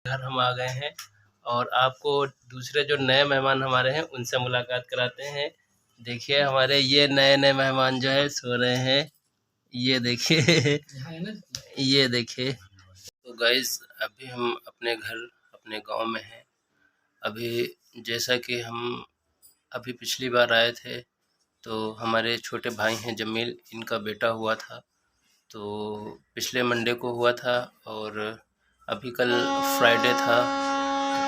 घर हम आ गए हैं और आपको दूसरे जो नए मेहमान हमारे हैं उनसे मुलाकात कराते हैं। देखिए हमारे ये नए-नए मेहमान जो है सो रहे हैं। ये देखिए ये देखिए। तो गाइस अभी हम अपने घर अपने गाँव में हैं। अभी जैसा कि हम अभी पिछली बार आए थे तो हमारे छोटे भाई हैं जमील, इनका बेटा हुआ था। तो पिछले मंडे को हुआ था और अभी कल फ्राइडे था,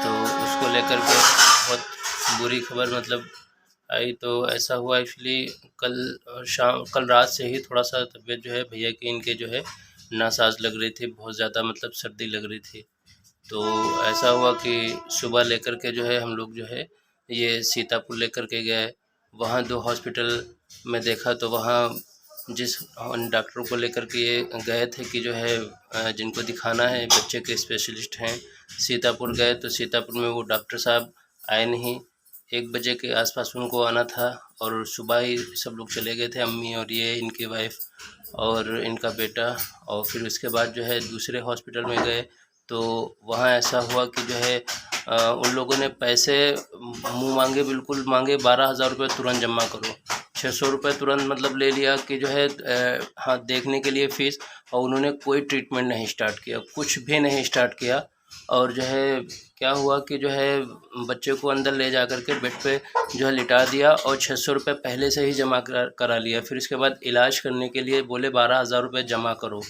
तो उसको लेकर के बहुत बुरी खबर मतलब आई। तो ऐसा हुआ एक्चुअली कल रात से ही थोड़ा-सा तबीयत जो है भैया की इनके जो है नासाज लग रही थी, बहुत ज़्यादा मतलब सर्दी लग रही थी। तो ऐसा हुआ कि सुबह लेकर के जो है हम लोग जो है ये सीतापुर लेकर के गए। वहाँ 2 हॉस्पिटल में देखा तो वहाँ जिस डॉक्टर को लेकर के ये गए थे कि जो है जिनको दिखाना है बच्चे के स्पेशलिस्ट हैं, सीतापुर गए तो सीतापुर में वो डॉक्टर साहब आए नहीं। 1 बजे के आसपास उनको आना था और सुबह ही सब लोग चले गए थे, अम्मी और ये इनकी वाइफ और इनका बेटा। और फिर उसके बाद जो है दूसरे हॉस्पिटल में गए तो वहाँ ऐसा हुआ कि जो है उन लोगों ने पैसे मुँह मांगे, बिल्कुल मांगे 12,000 रुपये तुरंत जमा करो। 600 रुपये तुरंत मतलब ले लिया कि जो है हाँ देखने के लिए फ़ीस, और उन्होंने कोई ट्रीटमेंट नहीं स्टार्ट किया, कुछ भी नहीं स्टार्ट किया। और जो है क्या हुआ कि जो है बच्चे को अंदर ले जा कर के बेड पे जो है लिटा दिया और 600 रुपये पहले से ही जमा करा लिया। फिर उसके बाद इलाज करने के लिए बोले 12,000 रुपये जमा करो।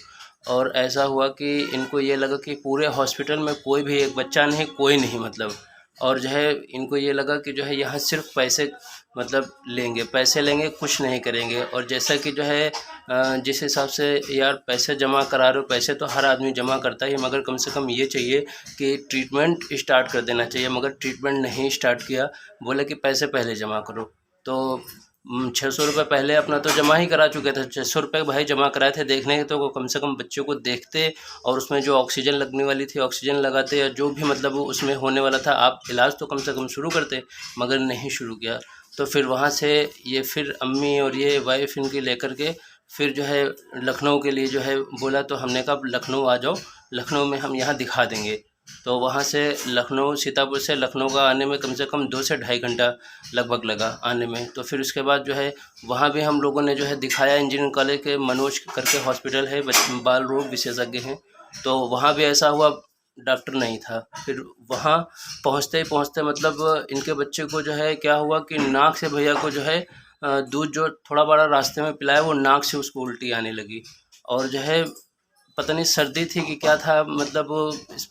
और ऐसा हुआ कि इनको ये लगा कि पूरे हॉस्पिटल में कोई भी एक बच्चा नहीं, कोई नहीं मतलब। और जो है इनको ये लगा कि जो है यहाँ सिर्फ पैसे मतलब लेंगे, पैसे लेंगे, कुछ नहीं करेंगे। और जैसा कि जो है जिस हिसाब से यार पैसे जमा करा रहे हो, पैसे तो हर आदमी जमा करता ही है, मगर कम से कम ये चाहिए कि ट्रीटमेंट स्टार्ट कर देना चाहिए। मगर ट्रीटमेंट नहीं स्टार्ट किया, बोले कि पैसे पहले जमा करो। तो 600 रुपये पहले अपना तो जमा ही करा चुके थे, 600 रुपये भाई जमा कराए थे देखने के, तो वो कम से कम बच्चे को देखते और उसमें जो ऑक्सीजन लगने वाली थी ऑक्सीजन लगाते, या जो भी मतलब उसमें होने वाला था आप इलाज तो कम से कम शुरू करते, मगर नहीं शुरू किया। तो फिर वहाँ से ये फिर अम्मी और ये वाइफ इनकी लेकर के फिर जो है लखनऊ के लिए जो है बोला, तो हमने कहा लखनऊ आ जाओ, लखनऊ में हम यहाँ दिखा देंगे। तो वहाँ से लखनऊ, सीतापुर से लखनऊ का आने में कम से कम 2 से ढाई घंटा लगभग लगा आने में। तो फिर उसके बाद जो है वहाँ भी हम लोगों ने जो है दिखाया, इंजीनियरिंग कॉलेज के मनोज करके हॉस्पिटल है, बाल रोग विशेषज्ञ हैं। तो वहाँ भी ऐसा हुआ, डॉक्टर नहीं था। फिर वहाँ पहुँचते ही पहुँचते मतलब इनके बच्चे को जो है क्या हुआ कि नाक से भैया को जो है दूध जो थोड़ा बड़ा रास्ते में पिलाया, वो नाक से उसको उल्टी आने लगी। और जो है पता नहीं सर्दी थी कि क्या था, मतलब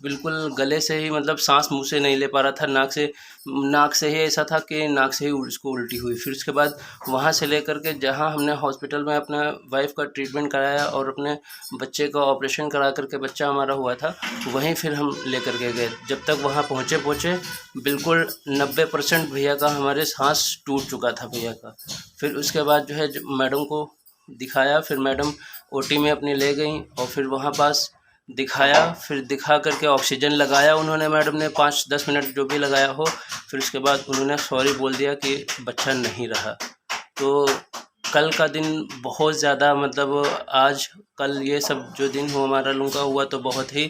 बिल्कुल गले से ही मतलब सांस मुंह से नहीं ले पा रहा था, नाक से ही ऐसा था कि नाक से ही उसको उल्टी हुई। फिर उसके बाद वहाँ से लेकर के जहाँ हमने हॉस्पिटल में अपना वाइफ का ट्रीटमेंट कराया और अपने बच्चे का ऑपरेशन करा करके बच्चा हमारा हुआ था, वहीं फिर हम लेकर के गए। जब तक वहाँ पहुँचे बिल्कुल 90% भैया का हमारे सांस टूट चुका था भैया का। फिर उसके बाद जो है मैडम को दिखाया, फिर मैडम ओटी में अपनी ले गई और फिर वहाँ पास दिखाया, फिर दिखा करके ऑक्सीजन लगाया उन्होंने, मैडम ने 5-10 मिनट जो भी लगाया हो। फिर उसके बाद उन्होंने सॉरी बोल दिया कि बच्चा नहीं रहा। तो कल का दिन बहुत ज़्यादा मतलब आज कल ये सब जो दिन हुआ हमारा लोगों का हुआ, तो बहुत ही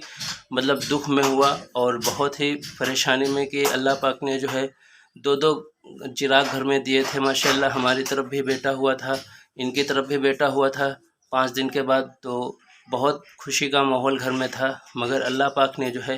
मतलब दुख में हुआ और बहुत ही परेशानी में कि अल्लाह पाक ने जो है 2-2 चिराग घर में दिए थे माशाल्लाह। हमारी तरफ भी बेटा हुआ था, इनकी तरफ भी बेटा हुआ था 5 दिन के बाद। तो बहुत खुशी का माहौल घर में था, मगर अल्लाह पाक ने जो है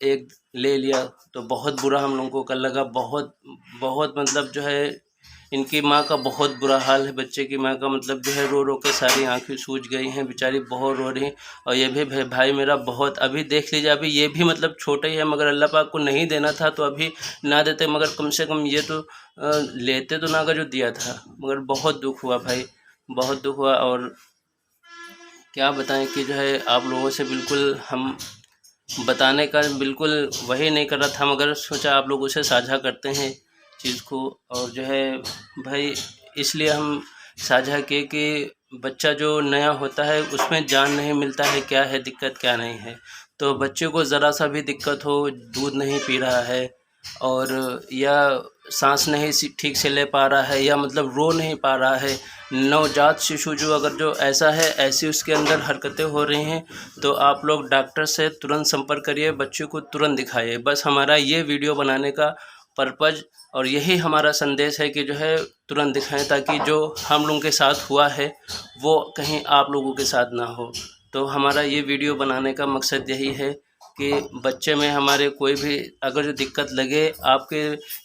एक ले लिया। तो बहुत बुरा हम लोगों को कल लगा, बहुत बहुत मतलब जो है इनकी माँ का बहुत बुरा हाल है, बच्चे की माँ का मतलब जो है रो रो के सारी आंखें सूज गई हैं, बेचारी बहुत रो रही हैं। और ये भी भाई मेरा बहुत, अभी देख लीजिए, अभी ये भी मतलब छोटा ही है, मगर अल्लाह पाक को नहीं देना था तो अभी ना देते, मगर कम से कम ये तो लेते तो ना, का जो दिया था। मगर बहुत दुख हुआ भाई, बहुत दुख हुआ। और क्या बताएं कि जो है आप लोगों से बिल्कुल हम बताने का बिल्कुल वही नहीं कर रहा था, मगर सोचा आप लोगों से साझा करते हैं चीज़ को। और जो है भाई इसलिए हम साझा किए कि बच्चा जो नया होता है उसमें जान नहीं मिलता है क्या है दिक्कत क्या नहीं है। तो बच्चे को ज़रा सा भी दिक्कत हो, दूध नहीं पी रहा है और या सांस नहीं ठीक से ले पा रहा है, या मतलब रो नहीं पा रहा है, नवजात शिशु जो अगर जो ऐसा है, ऐसी उसके अंदर हरकतें हो रही हैं, तो आप लोग डॉक्टर से तुरंत संपर्क करिए, बच्चे को तुरंत दिखाइए। बस हमारा ये वीडियो बनाने का पर्पज़ और यही हमारा संदेश है कि जो है तुरंत दिखाएं, ताकि जो हम लोगों के साथ हुआ है वो कहीं आप लोगों के साथ ना हो। तो हमारा ये वीडियो बनाने का मकसद यही है कि बच्चे में हमारे कोई भी अगर जो दिक्कत लगे आपके,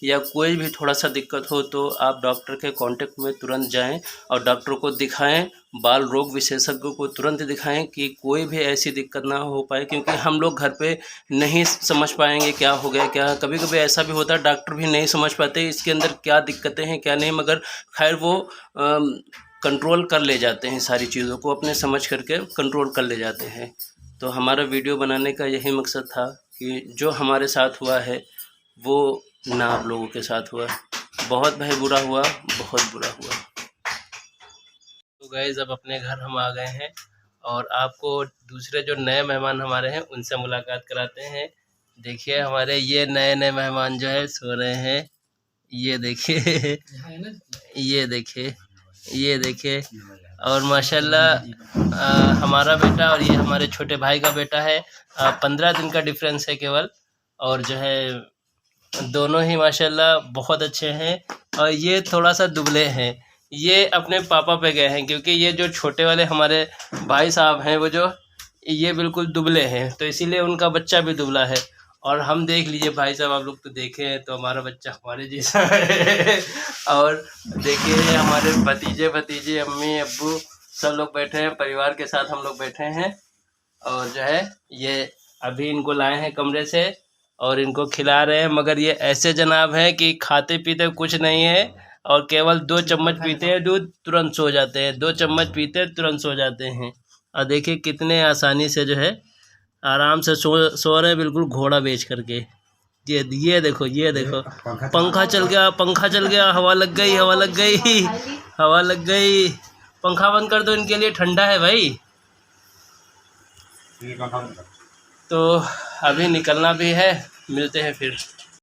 या कोई भी थोड़ा सा दिक्कत हो, तो आप डॉक्टर के कांटेक्ट में तुरंत जाएं और डॉक्टर को दिखाएं, बाल रोग विशेषज्ञ को तुरंत दिखाएं कि कोई भी ऐसी दिक्कत ना हो पाए, क्योंकि हम लोग घर पे नहीं समझ पाएंगे क्या हो गया क्या। कभी कभी ऐसा भी होता है डॉक्टर भी नहीं समझ पाते इसके अंदर क्या दिक्कतें हैं क्या नहीं, मगर खैर वो कंट्रोल कर ले जाते हैं, सारी चीज़ों को अपने समझ करके कंट्रोल कर ले जाते हैं। तो हमारा वीडियो बनाने का यही मकसद था कि जो हमारे साथ हुआ है वो ना आप लोगों के साथ हुआ। बहुत भाई बुरा हुआ, बहुत बुरा हुआ। तो गाइस अब अपने घर हम आ गए हैं और आपको दूसरे जो नए मेहमान हमारे हैं उनसे मुलाकात कराते हैं। देखिए हमारे ये नए नए मेहमान जो है सो रहे हैं, ये देखिए ये देखिए, ये देखिए। और माशाल्लाह हमारा बेटा और ये हमारे छोटे भाई का बेटा है, 15 दिन का डिफरेंस है केवल, और जो है दोनों ही माशाल्लाह बहुत अच्छे हैं। और ये थोड़ा सा दुबले हैं, ये अपने पापा पे गए हैं, क्योंकि ये जो छोटे वाले हमारे भाई साहब हैं वो जो ये बिल्कुल दुबले हैं, तो इसीलिए उनका बच्चा भी दुबला है। और हम देख लीजिए भाई साहब, आप लोग तो देखे हैं, तो हमारा बच्चा हमारे जैसा है। और देखिए हमारे भतीजे भतीजे, अम्मी अब्बू सब लोग बैठे हैं, परिवार के साथ हम लोग बैठे हैं। और जो है ये अभी इनको लाए हैं कमरे से और इनको खिला रहे हैं, मगर ये ऐसे जनाब हैं कि खाते पीते कुछ नहीं है, और केवल 2 चम्मच पीते हैं दूध, तुरंत सो जाते हैं, 2 चम्मच पीते हैं तुरंत सो जाते हैं। और देखिए कितने आसानी से जो है आराम से सो रहे हैं, बिल्कुल घोड़ा बेच करके। ये देखो, ये देखो, पंखा चल गया, पंखा चल गया, हवा लग गई, हवा लग गई, हवा लग गई। पंखा बंद कर दो, इनके लिए ठंडा है भाई। तो अभी निकलना भी है, मिलते हैं फिर।